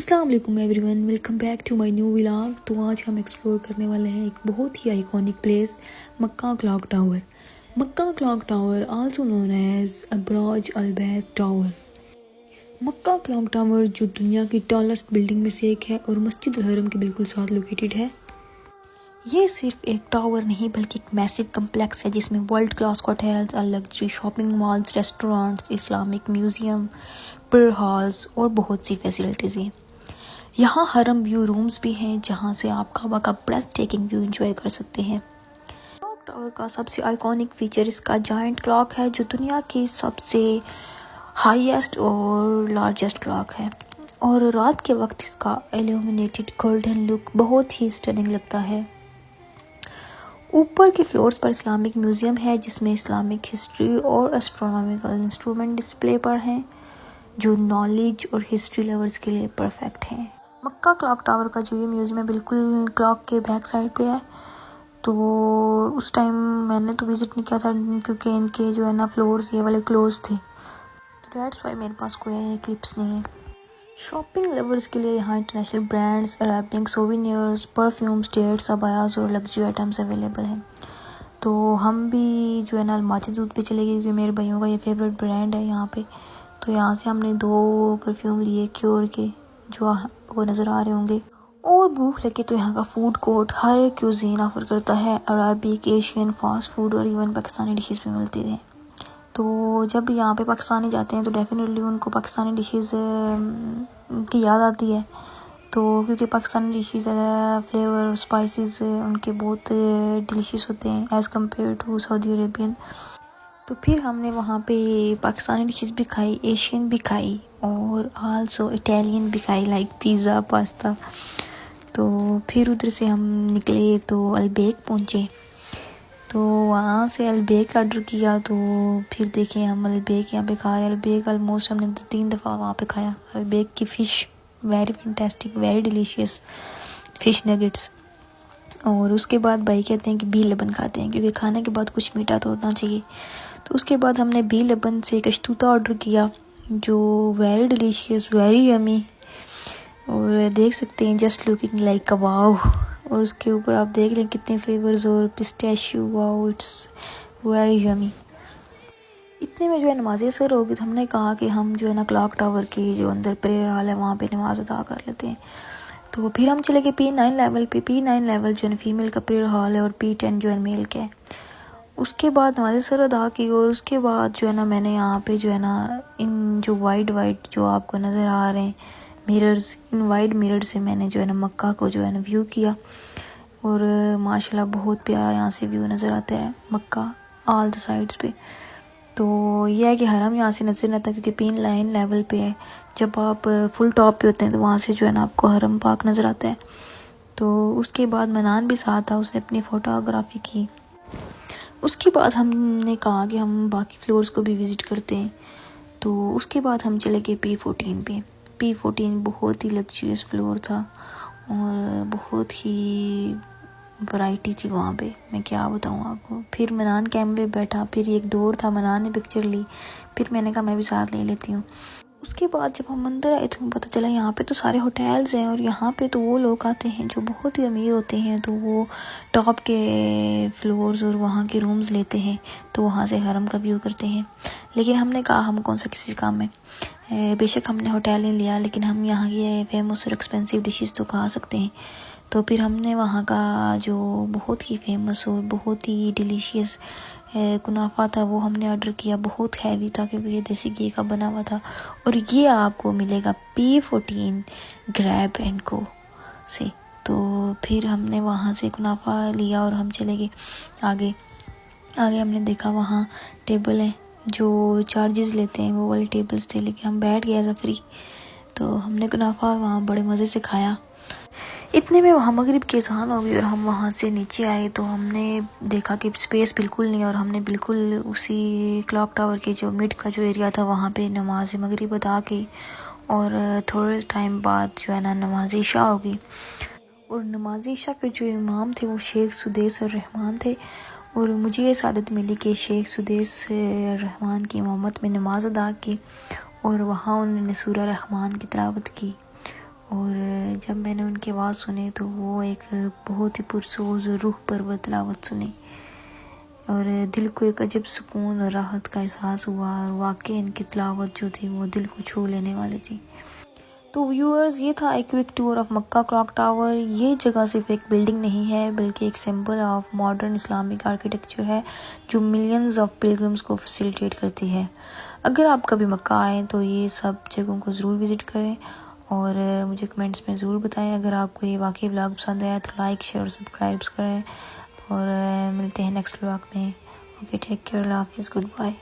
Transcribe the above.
अस्सलाम वालेकुम everyone, welcome back to my new vlog. तो आज हम एक्सप्लोर करने वाले हैं एक बहुत ही iconic place, Makkah clock tower. Makkah clock tower also known as Abraj Al Bait tower. Makkah clock tower जो दुनिया की टॉलेस्ट बिल्डिंग में से एक है और मस्जिद अल हरम के बिल्कुल साथ लोकेटेड है। ये सिर्फ एक टावर नहीं बल्कि एक मैसिव कम्प्लेक्स है जिसमें world class hotels, luxury shopping malls, restaurants, Islamic museum, prayer halls और बहुत सी फैसिलिटीज़ हैं। यहाँ हरम व्यू रूम्स भी हैं जहाँ से आप काबा का ब्रेथ टेकिंग व्यू एंजॉय कर सकते हैं। क्लॉक टावर का सबसे आइकॉनिक फीचर इसका जायंट क्लॉक है जो दुनिया की सबसे हाईएस्ट और लार्जेस्ट क्लॉक है और रात के वक्त इसका इल्यूमिनेटेड गोल्डन लुक बहुत ही स्टनिंग लगता है। ऊपर के फ्लोर्स पर इस्लामिक म्यूजियम है जिसमें इस्लामिक हिस्ट्री और एस्ट्रोनॉमिकल इंस्ट्रूमेंट डिस्प्ले पर हैं जो नॉलेज और हिस्ट्री लवर्स के लिए परफेक्ट हैं। मक्का क्लॉक टावर का जो ये म्यूजियम है बिल्कुल क्लॉक के बैक साइड पे है। तो उस टाइम मैंने तो विज़िट नहीं किया था क्योंकि इनके जो है ना फ्लोर्स ये वाले क्लोज थे, तो दैट्स वाई मेरे पास कोई क्लिप्स नहीं है। शॉपिंग लवर्स के लिए यहाँ international brands, Arabic souvenirs, perfumes, dates, abayas और लग्जरी आइटम्स अवेलेबल हैं। तो हम भी जो है ना अलमाची दूध पे चले गए क्योंकि मेरे भाइयों का ये फेवरेट ब्रांड है यहाँ पे। तो यहाँ से हमने 2 परफ्यूम लिए क्योर के जो आपको नज़र आ रहे होंगे। और भूख लगे तो यहाँ का फूड कोर्ट हर एक क्यूजीन ऑफर करता है। अरबिक, एशियन, फास्ट फूड और इवन पाकिस्तानी डिशेस भी मिलती हैं। तो जब यहाँ पे पाकिस्तानी जाते हैं तो डेफिनेटली उनको पाकिस्तानी डिशेस की याद आती है। तो क्योंकि पाकिस्तानी डिशेस फ्लेवर स्पाइसेस उनके बहुत डिलीशियस होते हैं as compare to Saudi Arabian. तो फिर हमने वहाँ पे पाकिस्तानी डिशेस भी खाई, एशियन भी खाई और आल्सो इटालियन भी खाई लाइक पिज़्ज़ा, पास्ता। तो फिर उधर से हम निकले तो अलबेक पहुँचे। तो वहाँ से अलबेक ऑर्डर किया। तो फिर देखें हम अलबेक यहाँ पे खा रहे हैं। अलबेक ऑलमोस्ट हमने 2-3 दफ़ा वहाँ पे खाया। अलबेक की fish very fantastic, very delicious fish nuggets. और उसके बाद भाई कहते हैं कि बी लबन खाते हैं क्योंकि खाने के बाद कुछ मीठा तो होना चाहिए। तो उसके बाद हमने बी लबन से कश्तूता ऑर्डर किया जो वेरी डिलीशियस, वेरी यमी और देख सकते हैं जस्ट लुकिंग लाइक वाओ। और उसके ऊपर आप देख लें कितने फ्लेवर्स और pistachio, wow it's very yummy. इतने में जो है नमाज़ असर होगी तो हमने कहा कि हम जो है ना क्लॉक टावर की जो अंदर प्रेयर हॉल है वहाँ पे नमाज़ अदा कर लेते हैं। तो फिर हम चले गए P9 लेवल पे। P9 लेवल जो है फीमेल का प्रेयर हॉल है और P10 जो है मेल का है। उसके बाद नमाज़ असर अदा की और उसके बाद जो है ना मैंने यहाँ पे जो है ना इन जो वाइट जो आपको नज़र आ रहे हैं मिरर्स, इन वाइड मिरर से मैंने जो है ना मक्का को जो है ना व्यू किया और माशाल्लाह बहुत प्यारा यहाँ से व्यू नज़र आता है मक्का ऑल द साइड्स पे। तो यह है कि हरम यहाँ से नज़र नहीं आता क्योंकि P9 लेवल पे है। जब आप फुल टॉप पे होते हैं तो वहाँ से जो है ना आपको हरम पाक नज़र आता है। तो उसके बाद मनान भी साथ था, उसने अपनी फ़ोटोग्राफी की। उसके बाद हमने कहा कि हम बाकी फ्लोर्स को भी विज़िट करते हैं। तो उसके बाद हम चले गए P14 पे। P14 बहुत ही लग्जरियस फ्लोर था और बहुत ही वैरायटी थी वहाँ पे, मैं क्या बताऊँ आपको। फिर मनान कैमरे बैठा, फिर एक डोर था, मनान ने पिक्चर ली, फिर मैंने कहा मैं भी साथ ले लेती हूँ। उसके बाद जब हम अंदर आए तो पता चला यहाँ पे तो सारे होटल्स हैं और यहाँ पे तो वो लोग आते हैं जो बहुत ही अमीर होते हैं। तो वो टॉप के फ्लोर्स और वहाँ के रूम्स लेते हैं तो वहाँ से हरम का व्यू करते हैं। लेकिन हमने कहा हम कौन सा किसी काम में, बेशक हमने होटल नहीं लिया लेकिन हम यहाँ के फेमस और एक्सपेंसिव डिशेस तो खा सकते हैं। तो फिर हमने वहाँ का जो बहुत ही फेमस और बहुत ही डिलीशियस कुनाफा था वो हमने ऑर्डर किया। बहुत हैवी था क्योंकि ये देसी घी का बना हुआ था और ये आपको मिलेगा P14 ग्रैब एंड को से। तो फिर हमने वहाँ से कुनाफा लिया और हम चले गए आगे। हमने देखा वहाँ टेबल है जो चार्जेस लेते हैं, वो वाले टेबल्स थे, लेकिन हम बैठ गए एज फ्री। तो हमने कुनाफा वहाँ बड़े मज़े से खाया। इतने में वहाँ मगरिब की अज़ान हो गई और हम वहाँ से नीचे आए तो हमने देखा कि स्पेस बिल्कुल नहीं और हमने बिल्कुल उसी क्लॉक टावर के जो मिड का जो एरिया था वहाँ पे नमाज मगरिब अदा की और थोड़े टाइम बाद जो है ना नमाज इशा हो गई। और नमाज इशा के जो इमाम थे वो शेख सुदेस रहमान थे और मुझे ये सादत मिली कि शेख सुदेस रहमान की इमामत में नमाज अदा की और वहाँ उन्होंने सूरह रहमान की तिलावत की और जब मैंने उनकी आवाज़ सुनी तो वो एक बहुत ही पुरसोज रूह परवर तिलावत सुनी और दिल को एक अजब सुकून और राहत का एहसास हुआ और वाकई इनकी तिलावत जो थी वो दिल को छू लेने वाली थी। तो व्यूअर्स, ये था एक quick tour of Mecca clock tower. ये जगह सिर्फ एक बिल्डिंग नहीं है बल्कि एक symbol of modern Islamic architecture है जो मिलियंस ऑफ पिलग्रिम्स को फैसिलिटेट करती है। अगर आप कभी मक्का आएँ तो ये सब जगहों को ज़रूर विज़िट करें और मुझे कमेंट्स में ज़रूर बताएं। अगर आपको ये वाकई व्लॉग पसंद आया तो लाइक शेयर और सब्सक्राइब करें और मिलते हैं नेक्स्ट व्लॉग में। ओके, टेक केयर, अल्लाह हाफिज़, गुड बाय।